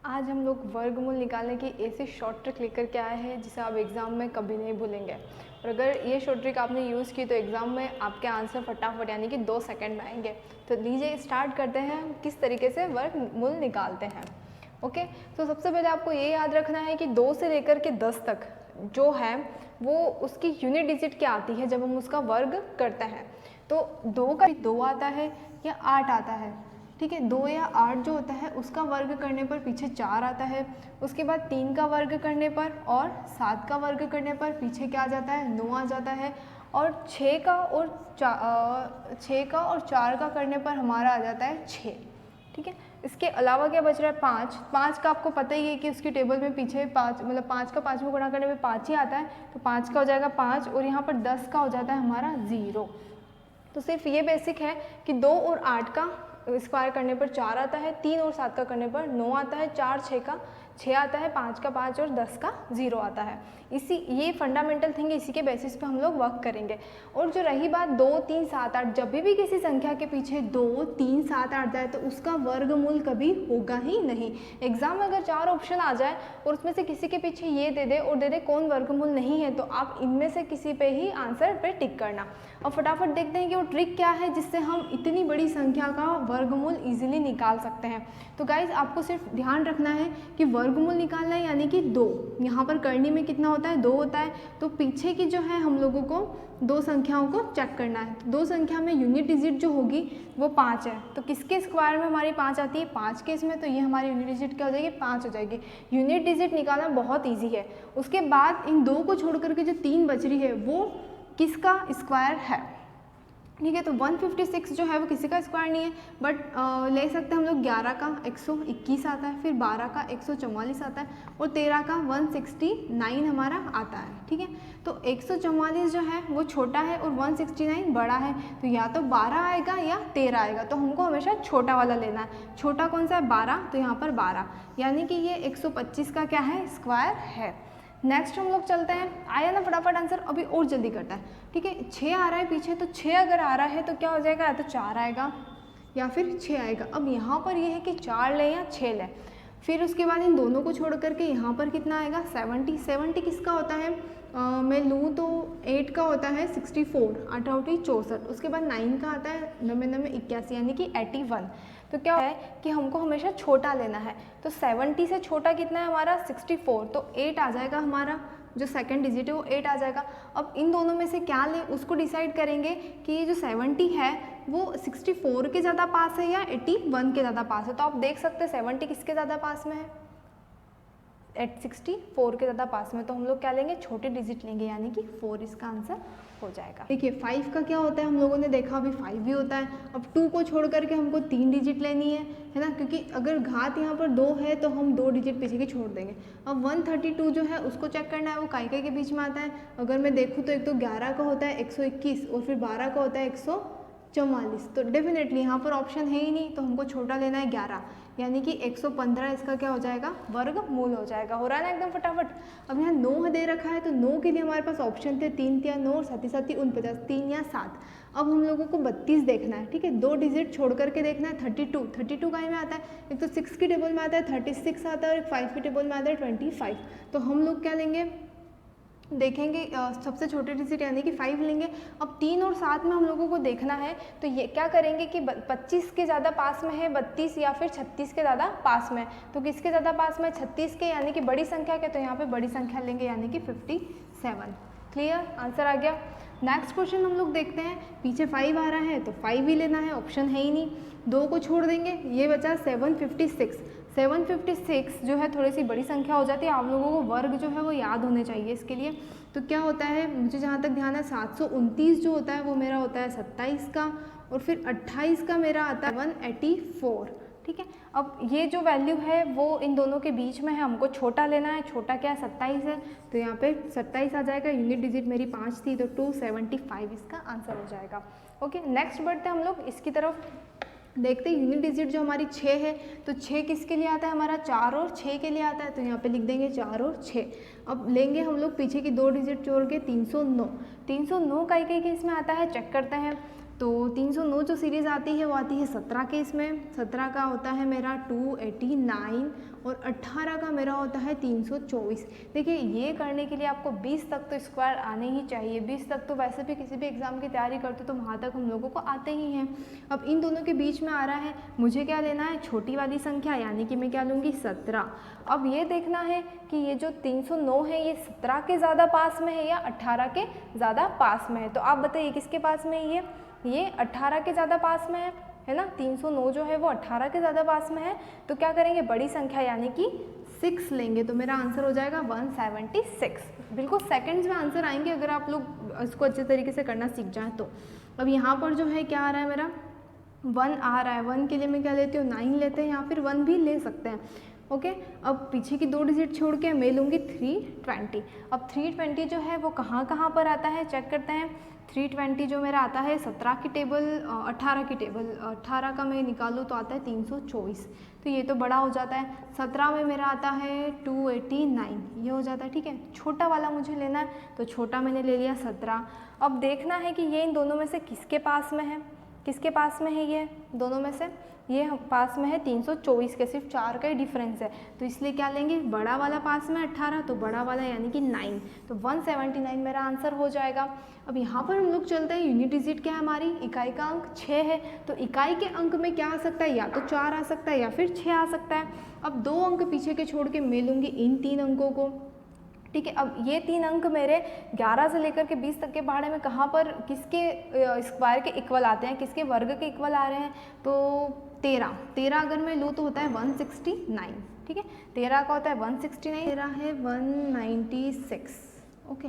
आज हम लोग वर्गमूल निकालने की ऐसी शॉर्ट ट्रिक लेकर के आए हैं जिसे आप एग्ज़ाम में कभी नहीं भूलेंगे। और अगर ये शॉर्ट ट्रिक आपने यूज़ की तो एग्ज़ाम में आपके आंसर फटाफट यानी कि 2 सेकंड में आएंगे। तो लीजिए स्टार्ट करते हैं हम किस तरीके से वर्गमूल निकालते हैं। ओके, तो सबसे पहले आपको ये याद रखना है कि 2 से लेकर के 10 तक जो है वो उसकी यूनिट डिजिट क्या आती है जब हम उसका वर्ग करते हैं। तो 2 का 2 आता है या 8 आता है, ठीक है। 2 या 8 जो होता है उसका वर्ग करने पर पीछे 4 आता है। उसके बाद 3 का वर्ग करने पर और 7 का वर्ग करने पर पीछे क्या आ जाता है, 9 आ जाता है। और 6 का और 4 का करने पर हमारा आ जाता है 6, ठीक है। इसके अलावा क्या बच रहा है, 5 का आपको पता ही है कि उसकी टेबल में पीछे 5 मतलब 5 का 5 में गुणा करने में 5 ही आता है, तो 5 का हो जाएगा 5 और यहाँ पर 10 का हो जाता है हमारा 0। तो सिर्फ ये बेसिक है कि 2 और 8 का स्क्वायर करने पर 4 आता है, 3 और 7 का करने पर 9 आता है, 4 6 का 6 आता है, 5 का 5 और 10 का 0 आता है। ये फंडामेंटल थिंग, इसी के बेसिस पे हम लोग वर्क करेंगे। और जो रही बात 2 3 7 8, जब भी किसी संख्या के पीछे 2 3 7 8 जाए तो उसका वर्गमूल कभी होगा ही नहीं। एग्जाम में अगर 4 ऑप्शन आ जाए और उसमें से किसी के पीछे ये दे दे और दे दे कौन वर्गमूल नहीं है, तो आप इनमें से किसी पे ही आंसर पे टिक करना। और फटाफट देखते हैं कि वो ट्रिक क्या है जिससे हम इतनी बड़ी संख्या का वर्गमूल इजीली निकाल सकते हैं। तो गाइज आपको सिर्फ ध्यान रखना है कि वर्गमूल निकालना है यानी कि 2, यहाँ पर करनी में कितना होता है, 2 होता है। तो पीछे की जो है हम लोगों को 2 संख्याओं को चेक करना है। 2 संख्या में यूनिट डिजिट जो होगी वो 5 है, तो किसके स्क्वायर में हमारी 5 आती है, 5 के इसमें, तो ये हमारी यूनिट डिजिट क्या हो जाएगी, 5 हो जाएगी। यूनिट डिजिट निकालना बहुत ईजी है। उसके बाद इन 2 को छोड़ करके जो 3 बच रही है वो किसका स्क्वायर है, ठीक है। तो 156 जो है वो किसी का स्क्वायर नहीं है, बट ले सकते हैं हम लोग 11 का 121 आता है, फिर 12 का 144 आता है और 13 का 169 हमारा आता है, ठीक है। तो 144 जो है वो छोटा है और 169 बड़ा है, तो या तो 12 आएगा या 13 आएगा। तो हमको हमेशा छोटा वाला लेना है। छोटा कौन सा है, 12, तो यहाँ पर 12 यानी कि ये 125 का क्या है, स्क्वायर है। नेक्स्ट हम लोग चलते हैं, आया ना फटाफट आंसर, अभी और जल्दी करता है, ठीक है। 6 आ रहा है पीछे, तो 6 अगर आ रहा है तो क्या हो जाएगा, या तो 4 आएगा या फिर 6 आएगा। अब यहाँ पर ये है कि 4 लें या 6 लें। फिर उसके बाद इन दोनों को छोड़ करके यहाँ पर कितना आएगा, 70 किसका होता है, मैं लूँ तो 8 का होता है 64, 8 64। उसके बाद 9 का आता है 9 81 यानी कि 81। तो क्या है कि हमको हमेशा छोटा लेना है। तो 70 से छोटा कितना है हमारा, 64, तो 8 आ जाएगा हमारा, जो सेकंड डिजिट है वो 8 आ जाएगा। अब इन दोनों में से क्या लें उसको डिसाइड करेंगे कि ये जो 70 है वो 64 के ज़्यादा पास है या 81 के ज़्यादा पास है। तो आप देख सकते हैं 70 किसके ज़्यादा पास में है, 64 के ज़्यादा पास में, तो हम लोग क्या लेंगे, छोटे डिजिट लेंगे यानी कि 4 इसका आंसर हो जाएगा। देखिए 5 का क्या होता है, हम लोगों ने देखा अभी 5 भी होता है। अब 2 को छोड़ करके हमको 3 डिजिट लेनी है ना, क्योंकि अगर घात यहाँ पर 2 है तो हम 2 डिजिट पीछे की छोड़ देंगे। अब 132 जो है उसको चेक करना है, वो काय के बीच में आता है। अगर मैं देखूँ तो एक तो 11 का होता है 121 और फिर 12 का होता है 144, तो डेफिनेटली यहाँ पर ऑप्शन है ही नहीं, तो हमको छोटा लेना है 11 यानी कि 115 इसका क्या हो जाएगा, वर्गमूल हो जाएगा। हो रहा है ना एकदम फटाफट। अब यहाँ 9 दे रखा है तो 9 के लिए हमारे पास ऑप्शन थे 3 या 9 और 7 7 49, 3 या 7। अब हम लोगों को 32 देखना है, ठीक है। 2 डिजिट छोड़ करके देखना है 32 का में आता है, एक तो 6 की टेबल में आता है 36 आता है और एक 5 की टेबल में आता है 25। तो हम लोग क्या लेंगे, देखेंगे सबसे छोटे डिजिट यानी कि 5 लेंगे। अब 3 और 7 में हम लोगों को देखना है, तो ये क्या करेंगे कि 25 के ज़्यादा पास में है 32 या फिर 36 के ज़्यादा पास में। तो किसके ज़्यादा पास में, 36 के यानी कि बड़ी संख्या के, तो यहाँ पे बड़ी संख्या लेंगे यानी कि 57। क्लियर, आंसर आ गया। नेक्स्ट क्वेश्चन हम लोग देखते हैं, पीछे 5 आ रहा है तो 5 ही लेना है, ऑप्शन है ही नहीं। 2 को छोड़ देंगे, ये बचा 756। 756 जो है थोड़ी सी बड़ी संख्या हो जाती है, आप लोगों को वर्ग जो है वो याद होने चाहिए इसके लिए। तो क्या होता है, मुझे जहाँ तक ध्यान है 729 जो होता है वो मेरा होता है 27 का, और फिर 28 का मेरा आता है 184, ठीक है। अब ये जो वैल्यू है वो इन दोनों के बीच में है, हमको छोटा लेना है। छोटा क्या है, 27 है, तो यहाँ पे 27 आ जाएगा। यूनिट डिजिट मेरी 5 थी तो 275 इसका आंसर हो जाएगा। ओके, नेक्स्ट बढ़ते हैं हम लोग इसकी तरफ। देखते हैं यूनिट डिजिट जो हमारी 6 है, तो 6 किसके लिए आता है हमारा, 4 और 6 के लिए आता है, तो यहाँ पे लिख देंगे 4 और 6। अब लेंगे हम लोग पीछे की 2 डिजिट छोड़ के 309 का एक इसमें आता है, चेक करते हैं। तो 309 जो सीरीज़ आती है वो आती है 17 के, इसमें 17 का होता है मेरा 289 और 18 का मेरा होता है 324। देखिए ये करने के लिए आपको 20 तक तो स्क्वायर आने ही चाहिए, 20 तक तो वैसे भी किसी भी एग्ज़ाम की तैयारी करते तो वहाँ तक हम लोगों को आते ही हैं। अब इन दोनों के बीच में आ रहा है, मुझे क्या लेना है, छोटी वाली संख्या, यानी कि मैं क्या लूँगी 17। अब ये देखना है कि ये जो 309 है ये 17 के ज़्यादा पास में है या 18 के ज़्यादा पास में है। तो आप बताइए किसके पास में है ये 18 के ज़्यादा पास में है ना। 309 जो है वो 18 के ज़्यादा पास में है, तो क्या करेंगे, बड़ी संख्या यानी कि 6 लेंगे, तो मेरा आंसर हो जाएगा 176। बिल्कुल सेकंड्स में आंसर आएंगे अगर आप लोग इसको अच्छे तरीके से करना सीख जाएं तो। अब यहाँ पर जो है क्या आ रहा है, मेरा 1 आ रहा है, 1 के लिए मैं क्या लेती हूँ, 9 लेते हैं या फिर 1 भी ले सकते हैं। ओके, अब पीछे की 2 डिजिट छोड़ के मैं लूँगी 320। अब 320 जो है वो कहाँ कहाँ पर आता है, चेक करते हैं। 320 जो मेरा आता है 17 की टेबल, 18 की टेबल, 18 का मैं निकालूँ तो आता है 324, तो ये तो बड़ा हो जाता है। 17 में मेरा आता है 289, ये हो जाता है, ठीक है। छोटा वाला मुझे लेना है तो छोटा मैंने ले लिया 17। अब देखना है कि ये इन दोनों में से किसके पास में है, किसके पास में है, ये दोनों में से ये पास में है 324 के, सिर्फ 4 का ही डिफरेंस है, तो इसलिए क्या लेंगे, बड़ा वाला पास में 18, तो बड़ा वाला यानी कि 9, तो 179 मेरा आंसर हो जाएगा। अब यहाँ पर हम लोग चलते हैं, यूनिट डिजिट क्या है हमारी, इकाई का अंक 6 है, तो इकाई के अंक में क्या आ सकता है, या तो 4 आ सकता है या फिर 6 आ सकता है। अब 2 अंक पीछे के छोड़ के मैं लूँगी इन 3 अंकों को, ठीक है। अब ये 3 अंक मेरे 11 से लेकर के 20 तक के बारे में कहाँ पर किसके स्क्वायर के इक्वल आते हैं, किसके वर्ग के इक्वल आ रहे हैं, तो 13 अगर मैं लूँ तो होता है 169, ठीक है। 13 का होता है 169, 13 है 196, ओके।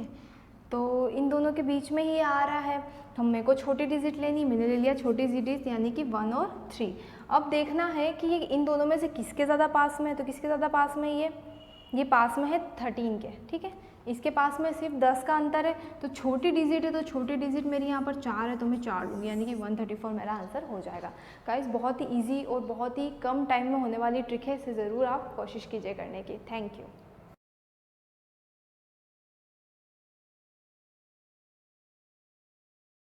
तो इन दोनों के बीच में ही आ रहा है, हम मेरे को छोटी डिजिट लेनी, मैंने ले लिया छोटी डिजिट यानी कि 1 और 3। अब देखना है कि ये इन दोनों में से किसके ज़्यादा पास में है, तो किसके ज़्यादा पास में ये पास में है 13 के, ठीक है। इसके पास में सिर्फ 10 का अंतर है, तो छोटी डिजिट है, तो छोटी डिजिट मेरी यहाँ पर 4 है, तो मैं 4 लूँगी, यानी कि 134 मेरा आंसर हो जाएगा। गाइस बहुत ही इजी और बहुत ही कम टाइम में होने वाली ट्रिक है, इसे ज़रूर आप कोशिश कीजिए करने की। Thank you.